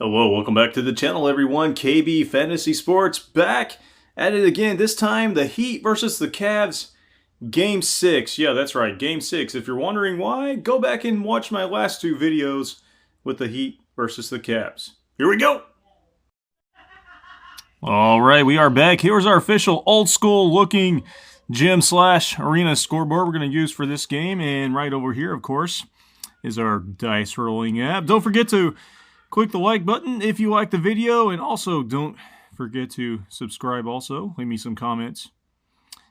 Hello, welcome back to the channel, everyone. KB Fantasy Sports back at it again. This time, the Heat versus the Cavs, Game 6. Yeah, that's right, Game 6. If you're wondering why, go back and watch my last two videos with the Heat versus the Cavs. Here we go! All right, we are back. Here's our official old-school looking gym/arena scoreboard we're going to use for this game. And right over here, of course, is our dice rolling app. Don't forget to click the like button if you like the video, and also don't forget to subscribe also. Leave me some comments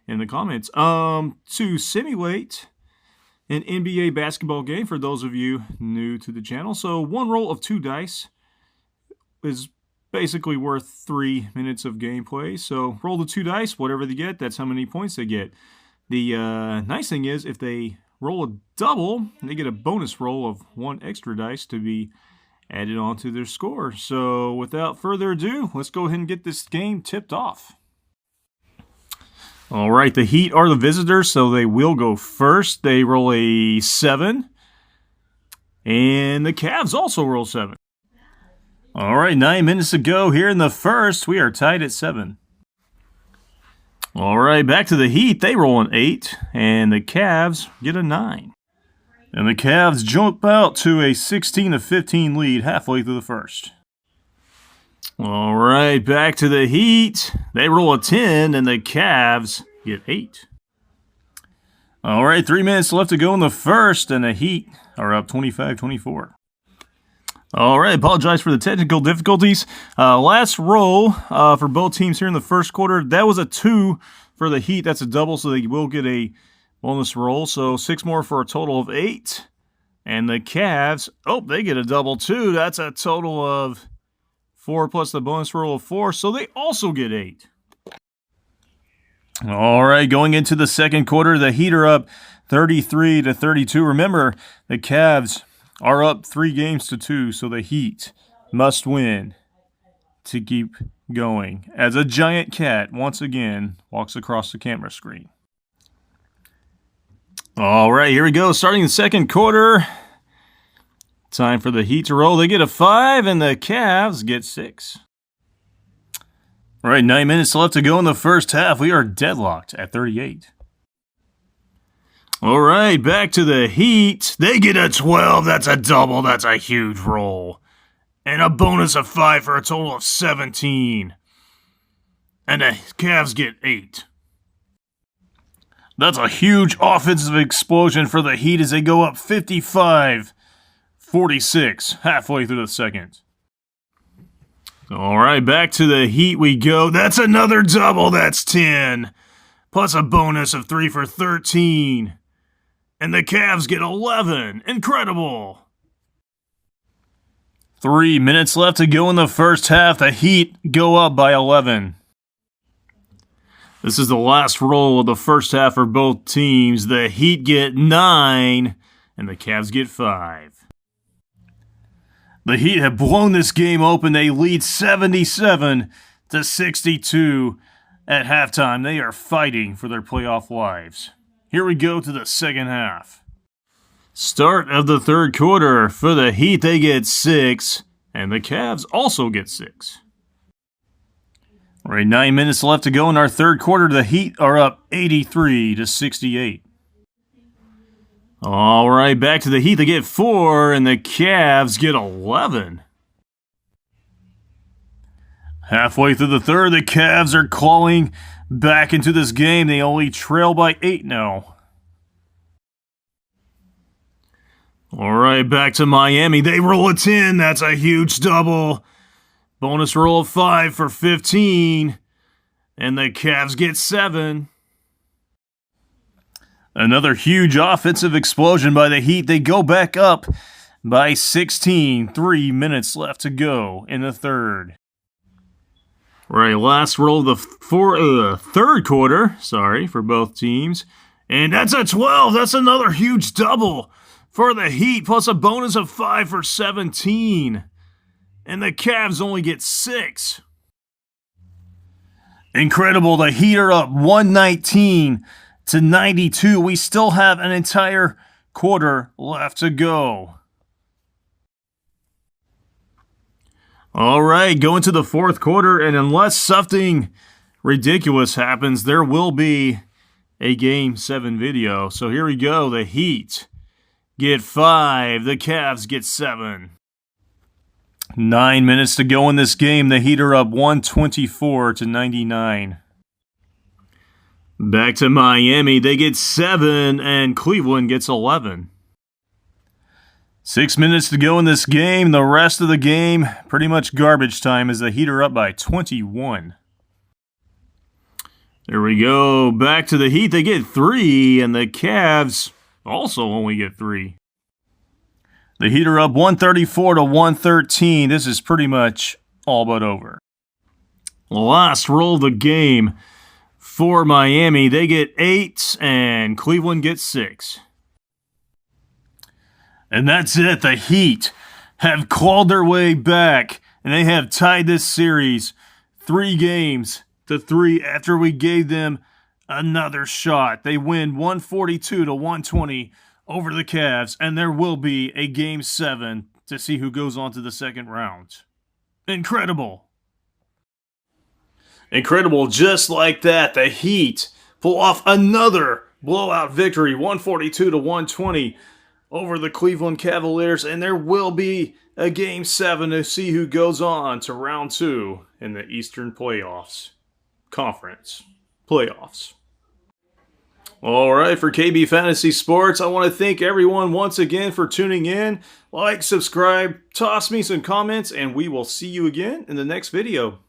in the comments. To simulate an NBA basketball game for those of you new to the channel. So one roll of 2 dice is basically worth 3 minutes of gameplay. So roll the 2 dice, whatever they get, that's how many points they get. The nice thing is if they roll a double, they get a bonus roll of 1 extra dice to be added onto their score. So without further ado, let's go ahead and get this game tipped off. All right, the Heat are the visitors, so they will go first. They roll a 7. And the Cavs also roll 7. All right, 9 minutes to go here in the first. We are tied at 7. All right, back to the Heat. They roll an 8, and the Cavs get a 9. And the Cavs jump out to a 16-15 lead halfway through the first. All right, back to the Heat. They roll a 10, and the Cavs get 8. All right, 3 minutes left to go in the first, and the Heat are up 25-24. All right, apologize for the technical difficulties. Last roll for both teams here in the first quarter. That was a 2 for the Heat. That's a double, so they will get a bonus roll. So 6 more for a total of 8. And the Cavs, they get a double too. That's a total of 4 plus the bonus roll of 4. So they also get 8. All right, going into the second quarter, the Heat are up 33-32. Remember, the Cavs are up 3 games to 2, so the Heat must win to keep going. As a giant cat once again walks across the camera screen. All right, here we go. Starting the second quarter. Time for the Heat to roll. They get a 5, and the Cavs get 6. All right, 9 minutes left to go in the first half. We are deadlocked at 38. All right, back to the Heat. They get a 12. That's a double. That's a huge roll. And a bonus of 5 for a total of 17. And the Cavs get 8. That's a huge offensive explosion for the Heat as they go up 55-46 halfway through the second. All right, back to the Heat we go. That's another double. That's 10. Plus a bonus of 3 for 13. And the Cavs get 11. Incredible. 3 minutes left to go in the first half. The Heat go up by 11. This is the last roll of the first half for both teams. The Heat get 9, and the Cavs get 5. The Heat have blown this game open. They lead 77-62 at halftime. They are fighting for their playoff lives. Here we go to the second half. Start of the third quarter. For the Heat, they get 6, and the Cavs also get 6. All right, 9 minutes left to go in our third quarter. The Heat are up 83-68. All right, back to the Heat. They get 4, and the Cavs get 11. Halfway through the third, the Cavs are clawing back into this game. They only trail by 8 now. All right, back to Miami. They roll a 10. That's a huge double. Bonus roll of 5 for 15. And the Cavs get 7. Another huge offensive explosion by the Heat. They go back up by 16. 3 minutes left to go in the third. All right, last roll of the third quarter. For both teams. And that's a 12. That's another huge double for the Heat. Plus a bonus of 5 for 17. And the Cavs only get 6. Incredible. The Heat are up 119-92. We still have an entire quarter left to go. All right, go into the fourth quarter, and unless something ridiculous happens, there will be a Game 7 video. So here we go. The Heat get 5. The Cavs get 7. 9 minutes to go in this game. The Heat are up 124-99. Back to Miami. They get 7, and Cleveland gets 11. 6 minutes to go in this game. The rest of the game, pretty much garbage time as the Heat are up by 21. There we go. Back to the Heat. They get 3, and the Cavs also only get 3. The Heat are up 134-113. This is pretty much all but over. Last roll of the game for Miami. They get 8, and Cleveland gets 6. And that's it. The Heat have clawed their way back, and they have tied this series 3-3 after we gave them another shot. They win 142-120 over the Cavs, and there will be a Game 7 to see who goes on to the second round. Incredible. Incredible. Just like that, the Heat pull off another blowout victory, 142-120 over the Cleveland Cavaliers, and there will be a Game 7 to see who goes on to round 2 in the Eastern Conference playoffs. All right, for KB Fantasy Sports, I want to thank everyone once again for tuning in. Like, subscribe, toss me some comments, and we will see you again in the next video.